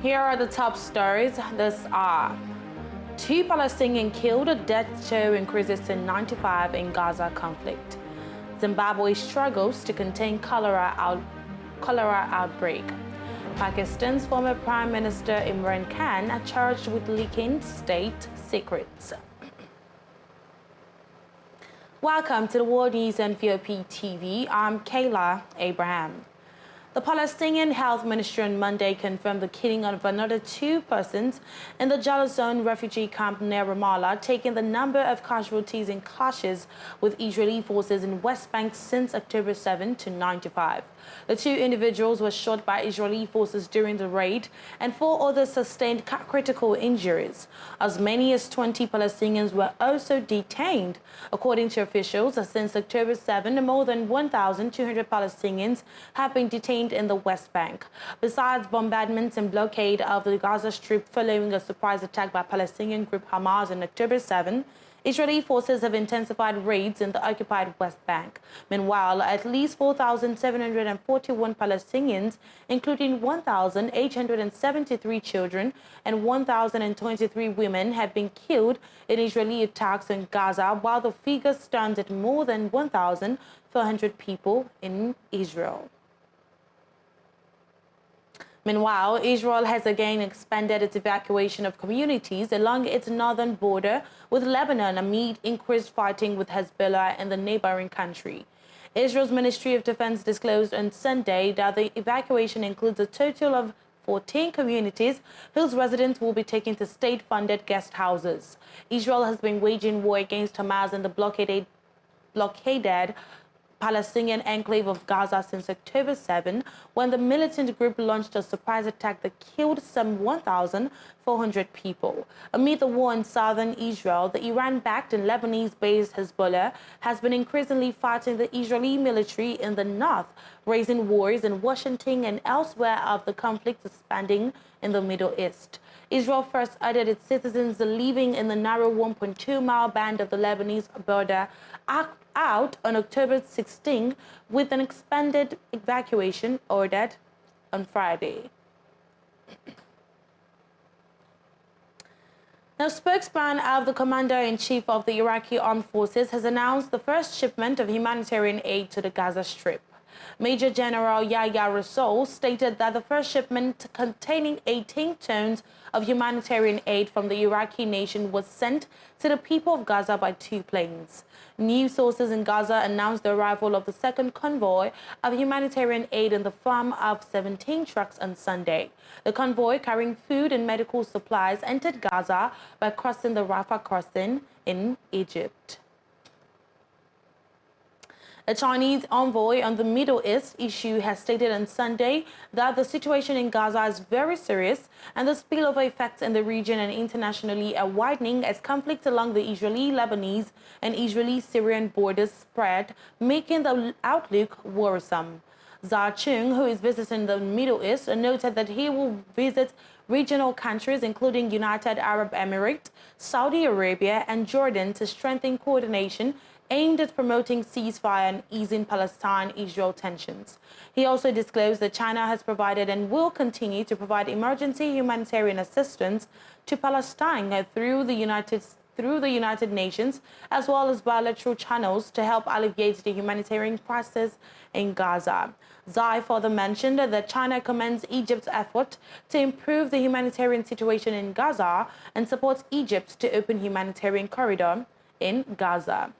Here are the top stories. These are: 2 Palestinians killed, death toll increases to 95 in Gaza conflict. Zimbabwe struggles to contain cholera outbreak. Pakistan's former Prime Minister Imran Khan charged with leaking state secrets. Welcome to the World News and VOP TV. I'm Kayla Abraham. The Palestinian Health Ministry on Monday confirmed the killing of another 2 persons in the Jalazon refugee camp near Ramallah, taking the number of casualties in clashes with Israeli forces in West Bank since October 7 to 95. The 2 individuals were shot by Israeli forces during the raid, and 4 others sustained critical injuries. As many as 20 Palestinians were also detained. According to officials, since October 7, more than 1,200 Palestinians have been detained in the West Bank. Besides bombardments and blockade of the Gaza Strip following a surprise attack by Palestinian group Hamas on October 7, Israeli forces have intensified raids in the occupied West Bank. Meanwhile, at least 4,741 Palestinians, including 1,873 children and 1,023 women, have been killed in Israeli attacks in Gaza, while the figure stands at more than 1,400 people in Israel. Meanwhile, Israel has again expanded its evacuation of communities along its northern border with Lebanon amid increased fighting with Hezbollah in the neighboring country. Israel's Ministry of Defense disclosed on Sunday that the evacuation includes a total of 14 communities whose residents will be taken to state-funded guest houses. Israel has been waging war against Hamas in the blockaded Palestinian enclave of Gaza since October 7, when the militant group launched a surprise attack that killed some 1,400 people. Amid the war in southern Israel, the Iran-backed and Lebanese-based Hezbollah has been increasingly fighting the Israeli military in the north, raising worries in Washington and elsewhere of the conflict expanding in the Middle East. Israel first ordered its citizens living in the narrow 1.2-mile band of the Lebanese border out on October 16, with an expanded evacuation ordered on Friday. Now, spokesman of the Commander-in-Chief of the Iraqi Armed Forces has announced the first shipment of humanitarian aid to the Gaza Strip. Major General Yahya Rassoul stated that the first shipment, containing 18 tons of humanitarian aid from the Iraqi nation, was sent to the people of Gaza by 2 planes. News sources in Gaza announced the arrival of the second convoy of humanitarian aid in the form of 17 trucks on Sunday. The convoy, carrying food and medical supplies, entered Gaza by crossing the Rafah crossing in Egypt. A Chinese envoy on the Middle East issue has stated on Sunday that the situation in Gaza is very serious and the spillover effects in the region and internationally are widening as conflict along the Israeli-Lebanese and Israeli-Syrian borders spread, making the outlook worrisome. Zha Chung, who is visiting the Middle East, noted that he will visit regional countries including United Arab Emirates, Saudi Arabia and Jordan to strengthen coordination aimed at promoting ceasefire and easing Palestine-Israel tensions. He also disclosed that China has provided and will continue to provide emergency humanitarian assistance to Palestine through the United Nations, as well as bilateral channels to help alleviate the humanitarian crisis in Gaza. Zai further mentioned that China commends Egypt's effort to improve the humanitarian situation in Gaza and supports Egypt to open humanitarian corridor in Gaza.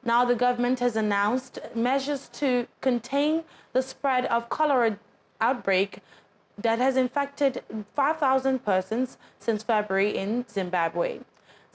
Now, the government has announced measures to contain the spread of cholera outbreak that has infected 5,000 persons since February in Zimbabwe.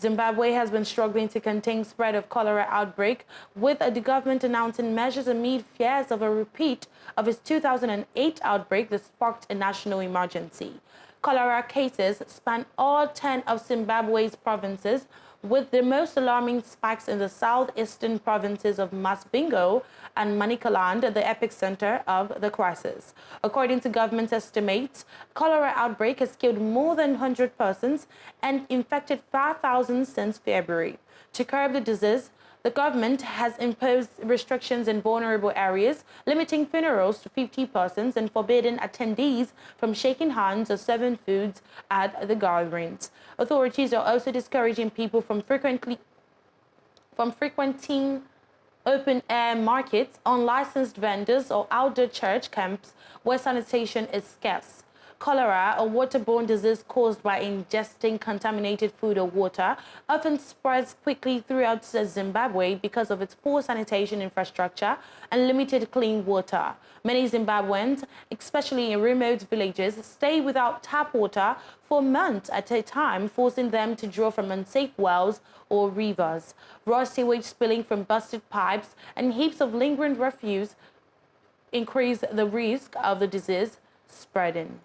Zimbabwe has been struggling to contain spread of cholera outbreak, with the government announcing measures amid fears of a repeat of its 2008 outbreak that sparked a national emergency. Cholera cases span all 10 of Zimbabwe's provinces, with the most alarming spikes in the southeastern provinces of Masvingo and Manicaland, the epicenter of the crisis. According to government estimates, cholera outbreak has killed more than 100 persons and infected 5,000 since February. To curb the disease, The government has imposed restrictions in vulnerable areas, limiting funerals to 50 persons and forbidding attendees from shaking hands or serving foods at the gatherings. Authorities are also discouraging people from frequenting open-air markets, unlicensed vendors, or outdoor church camps where sanitation is scarce. Cholera, a waterborne disease caused by ingesting contaminated food or water, often spreads quickly throughout Zimbabwe because of its poor sanitation infrastructure and limited clean water. Many Zimbabweans, especially in remote villages, stay without tap water for months at a time, forcing them to draw from unsafe wells or rivers. Raw sewage spilling from busted pipes and heaps of lingering refuse increase the risk of the disease spreading.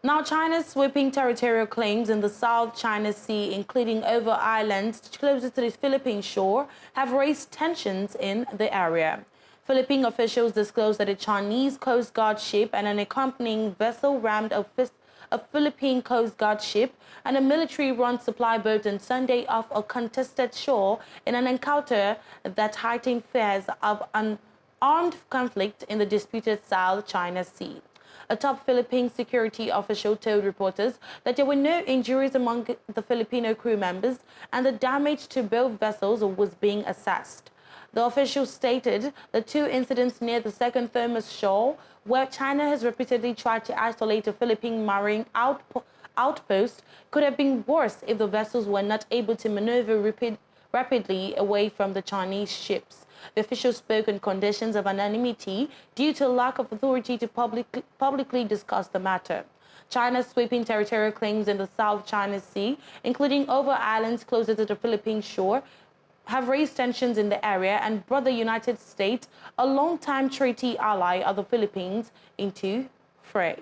Now, China's sweeping territorial claims in the South China Sea, including over islands closer to the Philippine shore, have raised tensions in the area. Philippine officials disclosed that a Chinese Coast Guard ship and an accompanying vessel rammed a Philippine Coast Guard ship and a military-run supply boat on Sunday off a contested shore in an encounter that heightened fears of an armed conflict in the disputed South China Sea. A top Philippine security official told reporters that there were no injuries among the Filipino crew members and the damage to both vessels was being assessed. The official stated the two incidents near the second thermos shore, where China has repeatedly tried to isolate a Philippine marine outpost, could have been worse if the vessels were not able to maneuver rapidly away from the Chinese ships. The official spoke on conditions of anonymity due to lack of authority to publicly discuss the matter. China's sweeping territorial claims in the South China Sea, including over islands closer to the Philippine shore, have raised tensions in the area and brought the United States, a longtime treaty ally of the Philippines, into fray.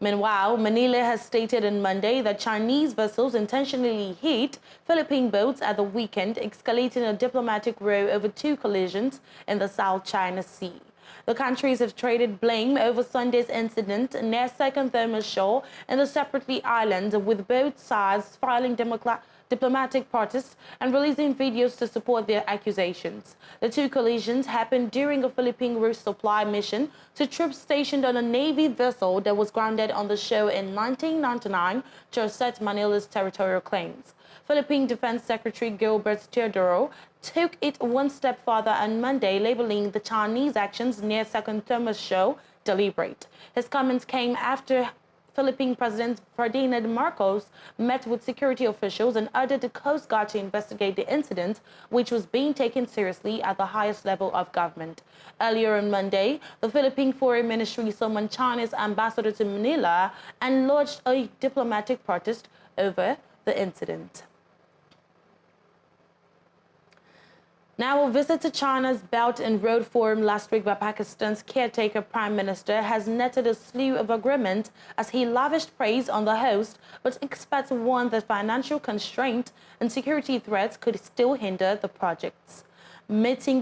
Meanwhile, Manila has stated on Monday that Chinese vessels intentionally hit Philippine boats at the weekend, escalating a diplomatic row over two collisions in the South China Sea. The countries have traded blame over Sunday's incident near Second Thermos Shore and the separately islands, with both sides filing diplomatic protests and releasing videos to support their accusations. The two collisions happened during a Philippine resupply mission to troops stationed on a Navy vessel that was grounded on the shore in 1999 to assert Manila's territorial claims. Philippine Defense Secretary Gilbert Teodoro took it one step further on Monday, labeling the Chinese actions near Second Thermos Shore deliberate. His comments came after Philippine President Ferdinand Marcos met with security officials and ordered the Coast Guard to investigate the incident, which was being taken seriously at the highest level of government. Earlier on Monday, the Philippine Foreign Ministry summoned China's ambassador to Manila and lodged a diplomatic protest over the incident. Now, a visit to China's Belt and Road Forum last week by Pakistan's caretaker Prime Minister has netted a slew of agreements as he lavished praise on the host, but experts warn that financial constraint and security threats could still hinder the projects. Meeting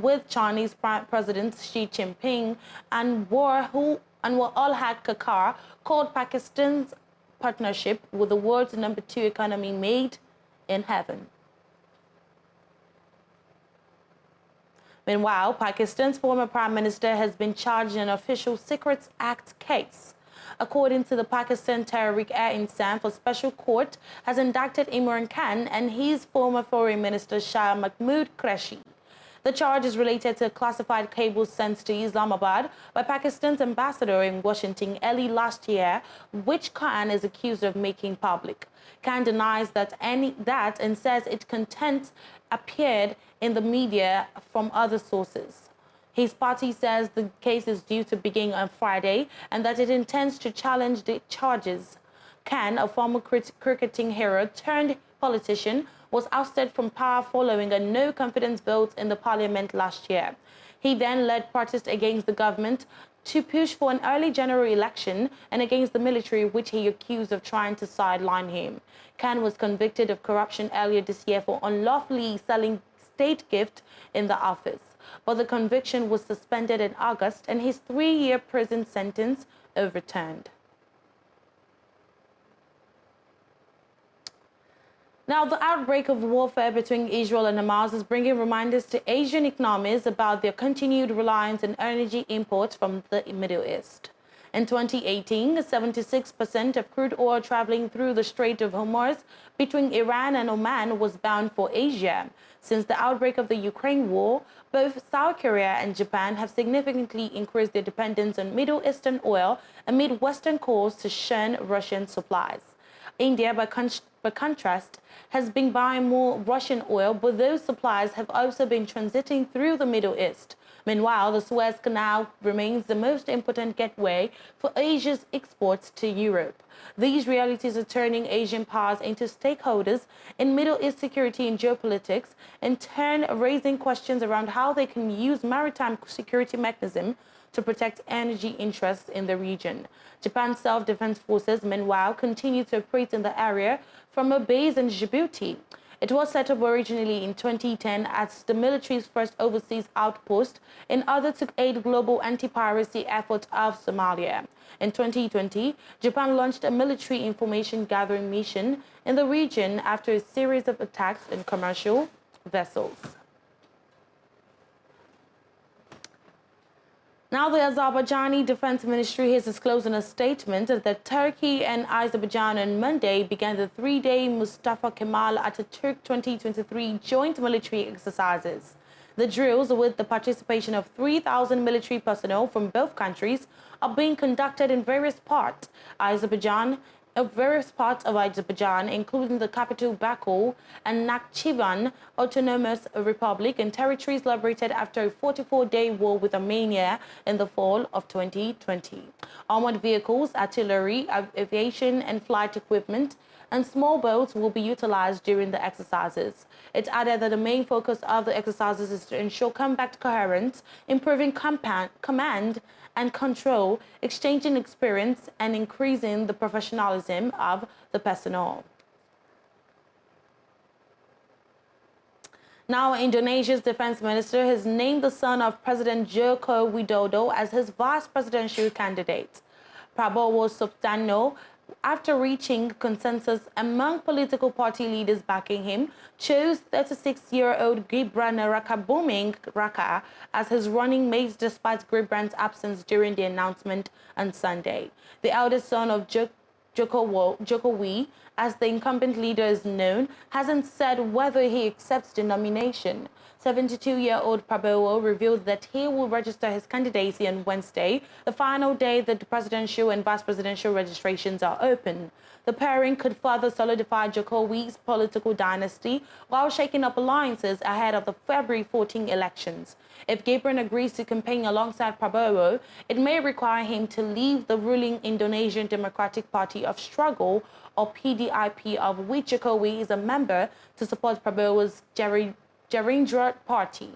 with Chinese President Xi Jinping and Al-Haq Kakar called Pakistan's partnership with the world's #2 economy made in heaven. Meanwhile, Pakistan's former prime minister has been charged in an official Secrets Act case. According to the Pakistan Tehreek-e-Insaf, a special court has indicted Imran Khan and his former foreign minister Shah Mahmood Qureshi. The charge is related to a classified cable sent to Islamabad by Pakistan's ambassador in Washington early last year, which Khan is accused of making public. Khan denies that and says its content appeared in the media from other sources. His party says the case is due to begin on Friday and that it intends to challenge the charges. Khan, a former cricketing hero turned politician, was ousted from power following a no-confidence vote in the parliament last year. He then led protests against the government to push for an early general election and against the military, which he accused of trying to sideline him. Khan was convicted of corruption earlier this year for unlawfully selling state gift in the office, but the conviction was suspended in August and his 3-year prison sentence overturned. Now, the outbreak of warfare between Israel and Hamas is bringing reminders to Asian economies about their continued reliance on energy imports from the Middle East. In 2018, 76% of crude oil traveling through the Strait of Hormuz between Iran and Oman was bound for Asia. Since the outbreak of the Ukraine war, both South Korea and Japan have significantly increased their dependence on Middle Eastern oil amid Western calls to shun Russian supplies. India, by contrast, has been buying more Russian oil, but those supplies have also been transiting through the Middle East. Meanwhile, the Suez Canal remains the most important gateway for Asia's exports to Europe. These realities are turning Asian powers into stakeholders in Middle East security and geopolitics, in turn raising questions around how they can use maritime security mechanisms to protect energy interests in the region. Japan's self-defense forces, meanwhile, continue to operate in the area from a base in Djibouti. It was set up originally in 2010 as the military's first overseas outpost in order to aid global anti-piracy efforts of Somalia. In 2020, Japan launched a military information gathering mission in the region after a series of attacks on commercial vessels. Now, the Azerbaijani Defense Ministry has disclosed in a statement that Turkey and Azerbaijan on Monday began the three-day Mustafa Kemal Atatürk 2023 joint military exercises. The drills, with the participation of 3,000 military personnel from both countries, are being conducted in various parts of Azerbaijan, including the capital Baku and Nakhchivan Autonomous Republic, and territories liberated after a 44-day war with Armenia in the fall of 2020. Armored vehicles, artillery, aviation and flight equipment, and small boats will be utilized during the exercises. It added that the main focus of the exercises is to ensure combat coherence, improving command and control, exchanging experience, and increasing the professionalism of the personnel. Now, Indonesia's defense minister has named the son of President Joko Widodo as his vice presidential candidate. Prabowo Subianto, after reaching consensus among political party leaders backing him, chose 36-year-old Gibran Rakabuming Raka as his running mate despite Gibran's absence during the announcement on Sunday. The eldest son of Jokowi, as the incumbent leader is known, hasn't said whether he accepts the nomination. 72-year-old Prabowo revealed that he will register his candidacy on Wednesday, the final day that the presidential and vice presidential registrations are open. The pairing could further solidify Jokowi's political dynasty while shaking up alliances ahead of the February 14 elections. If Gibran agrees to campaign alongside Prabowo, it may require him to leave the ruling Indonesian Democratic Party of Struggle, or PDIP, of which Jokowi is a member, to support Prabowo's Gerindra party.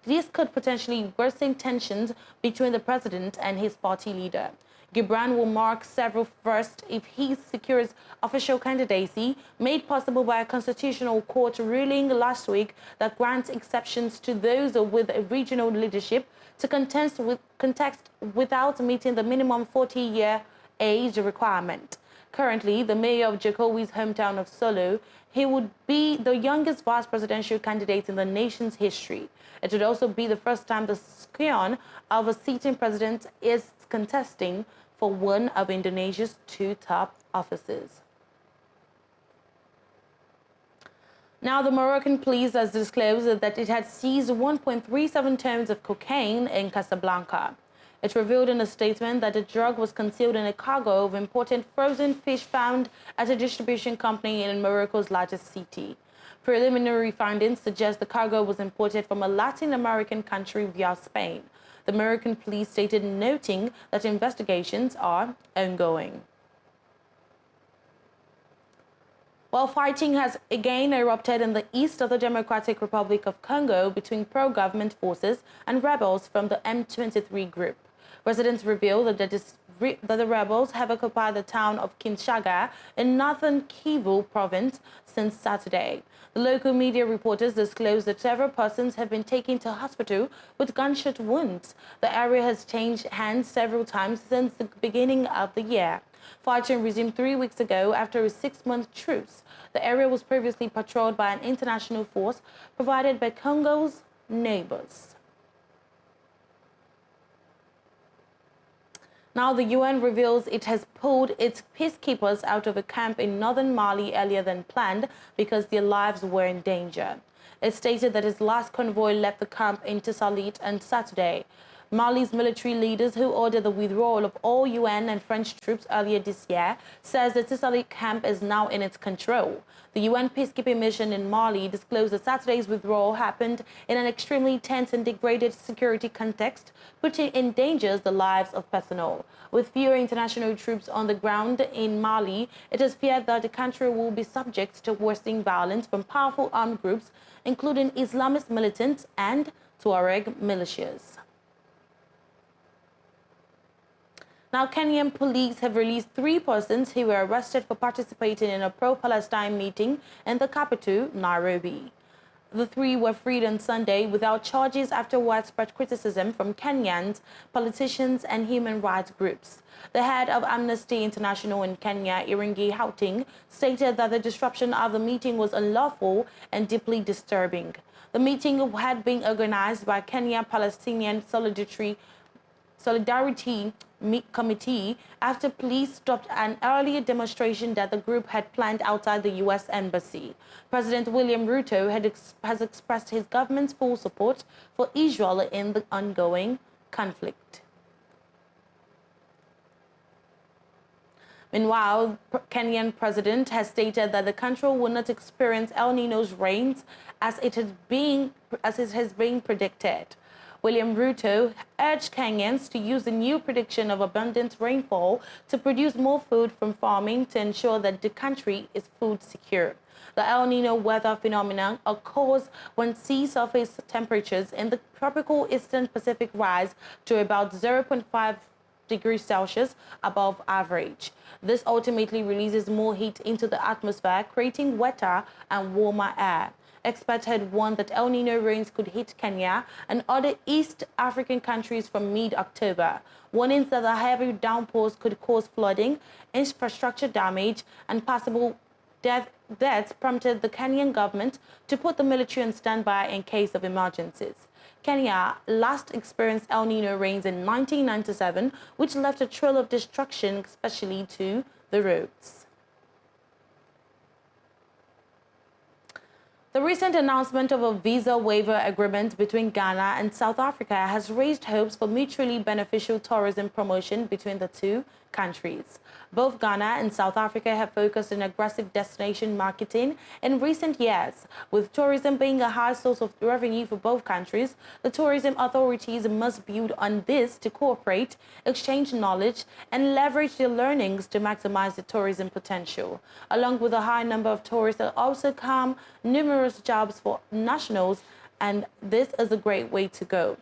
This could potentially worsen tensions between the president and his party leader. Gibran will mark several firsts if he secures official candidacy, made possible by a constitutional court ruling last week that grants exceptions to those with a regional leadership to contest without meeting the minimum 40-year age requirement. Currently, the mayor of Jokowi's hometown of Solo, he would be the youngest vice presidential candidate in the nation's history. It would also be the first time the scion of a sitting president is contesting for one of Indonesia's two top offices. Now, the Moroccan police has disclosed that it had seized 1.37 tons of cocaine in Casablanca. It revealed in a statement that the drug was concealed in a cargo of imported frozen fish found at a distribution company in Morocco's largest city. Preliminary findings suggest the cargo was imported from a Latin American country via Spain. The American police stated, noting that investigations are ongoing. While fighting has again erupted in the east of the Democratic Republic of Congo between pro-government forces and rebels from the M23 group. Residents reveal that the rebels have occupied the town of Kinshasa in northern Kivu province since Saturday. The local media reporters disclosed that several persons have been taken to hospital with gunshot wounds. The area has changed hands several times since the beginning of the year. Fighting resumed 3 weeks ago after a 6-month truce. The area was previously patrolled by an international force provided by Congo's neighbors. Now, the UN reveals it has pulled its peacekeepers out of a camp in northern Mali earlier than planned because their lives were in danger. It stated that its last convoy left the camp in Tissalit on Saturday. Mali's military leaders, who ordered the withdrawal of all UN and French troops earlier this year, says the Tissalit camp is now in its control. The UN peacekeeping mission in Mali disclosed that Saturday's withdrawal happened in an extremely tense and degraded security context, putting in danger the lives of personnel. With fewer international troops on the ground in Mali, it is feared that the country will be subject to worsening violence from powerful armed groups, including Islamist militants and Tuareg militias. Now, Kenyan police have released 3 persons who were arrested for participating in a pro-Palestine meeting in the capital, Nairobi. The 3 were freed on Sunday without charges after widespread criticism from Kenyans, politicians, and human rights groups. The head of Amnesty International in Kenya, Iringi Houting, stated that the disruption of the meeting was unlawful and deeply disturbing. The meeting had been organized by Kenya-Palestinian Solidarity Committee after police stopped an earlier demonstration that the group had planned outside the U.S. Embassy. President William Ruto has expressed his government's full support for Israel in the ongoing conflict. Meanwhile, Kenyan president has stated that the country will not experience El Niño's rains as it has been predicted. William Ruto urged Kenyans to use the new prediction of abundant rainfall to produce more food from farming to ensure that the country is food secure. The El Niño weather phenomenon occurs when sea surface temperatures in the tropical Eastern Pacific rise to about 0.5 degrees Celsius above average. This ultimately releases more heat into the atmosphere, creating wetter and warmer air. Experts had warned that El Niño rains could hit Kenya and other East African countries from mid-October. Warnings that the heavy downpours could cause flooding, infrastructure damage, and possible deaths prompted the Kenyan government to put the military on standby in case of emergencies. Kenya last experienced El Niño rains in 1997, which left a trail of destruction, especially to the roads. The recent announcement of a visa waiver agreement between Ghana and South Africa has raised hopes for mutually beneficial tourism promotion between the 2 countries. Both Ghana and South Africa have focused on aggressive destination marketing in recent years. With tourism being a high source of revenue for both countries, the tourism authorities must build on this to cooperate, exchange knowledge, and leverage their learnings to maximize the tourism potential. Along with a high number of tourists that also come numerous jobs for nationals, and this is a great way to go.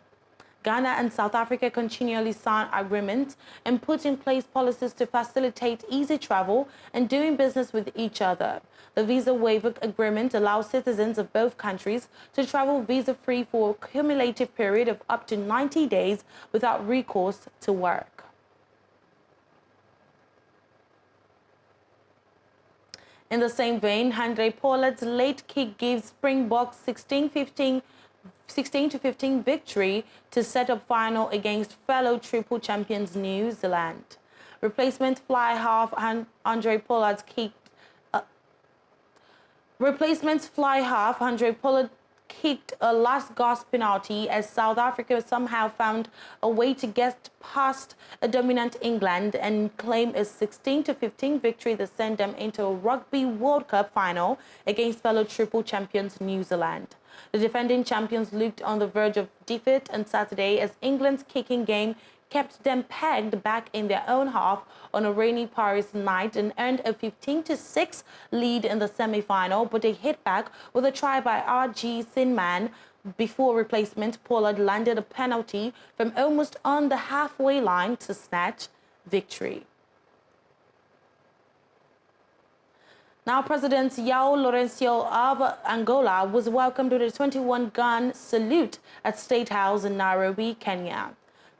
Ghana and South Africa continually sign agreements and put in place policies to facilitate easy travel and doing business with each other. The visa waiver agreement allows citizens of both countries to travel visa-free for a cumulative period of up to 90 days without recourse to work. In the same vein, Andre Pollard's late kick gives Springboks 16-15 victory to set up final against fellow triple champions New Zealand. Replacement fly half Andre Pollard kicked a last gasp penalty as South Africa somehow found a way to get past a dominant England and claim a 16-15 victory that sent them into a Rugby World Cup final against fellow triple champions New Zealand. The defending champions looked on the verge of defeat on Saturday as England's kicking game kept them pegged back in their own half on a rainy Paris night and earned a 15-6 lead in the semi-final, but they hit back with a try by R.G. Sinman. Before replacement, Pollard landed a penalty from almost on the halfway line to snatch victory. Now, President João Lourenço of Angola was welcomed with a 21-gun salute at State House in Nairobi, Kenya.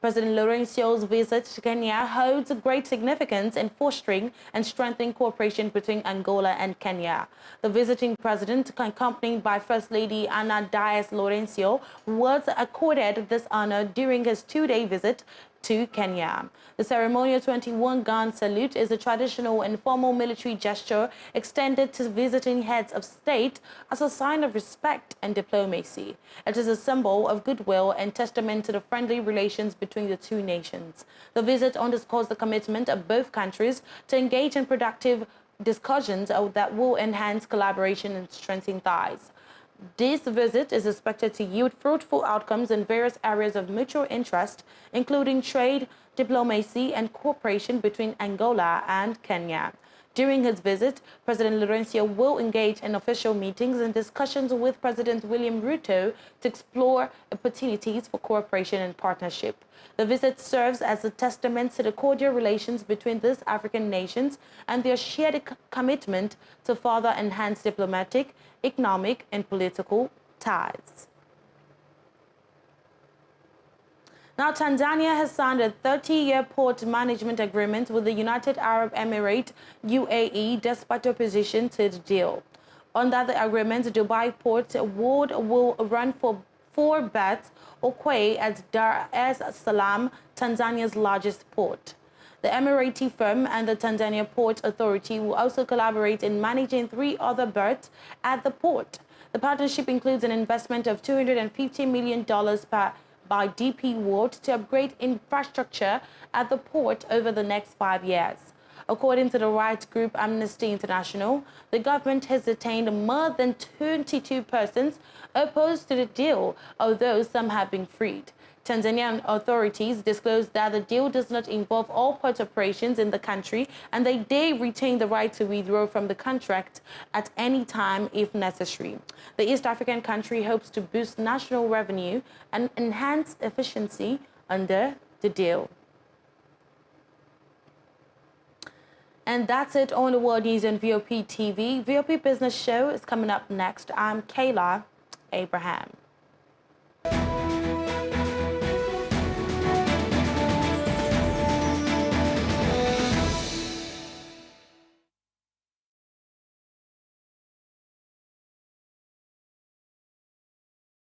President Laurencio's visit to Kenya holds great significance in fostering and strengthening cooperation between Angola and Kenya. The visiting president, accompanied by First Lady Ana Dias Laurencio, was accorded this honor during his two-day visit to Kenya. The ceremonial 21-gun salute is a traditional and formal military gesture extended to visiting heads of state as a sign of respect and diplomacy. It is a symbol of goodwill and testament to the friendly relations between the two nations. The visit underscores the commitment of both countries to engage in productive discussions that will enhance collaboration and strengthen ties. This visit is expected to yield fruitful outcomes in various areas of mutual interest, including trade, diplomacy, and cooperation between Angola and Kenya. During his visit, President Laurencio will engage in official meetings and discussions with President William Ruto to explore opportunities for cooperation and partnership. The visit serves as a testament to the cordial relations between these African nations and their shared commitment to further enhance diplomatic, economic, and political ties. Now, Tanzania has signed a 30-year port management agreement with the United Arab Emirates, UAE, despite opposition to the deal. Under the agreement, Dubai Port will run for 4 berths or quay at Dar es Salaam, Tanzania's largest port. The Emirati firm and the Tanzania Port Authority will also collaborate in managing 3 other berths at the port. The partnership includes an investment of $250 million by DP World to upgrade infrastructure at the port over the next 5 years. According to the rights group Amnesty International, the government has detained more than 22 persons opposed to the deal, although some have been freed. Tanzanian authorities disclosed that the deal does not involve all port operations in the country and they retain the right to withdraw from the contract at any time if necessary. The East African country hopes to boost national revenue and enhance efficiency under the deal. And that's it on the World News on VOP TV. VOP Business Show is coming up next. I'm Kayla Abraham.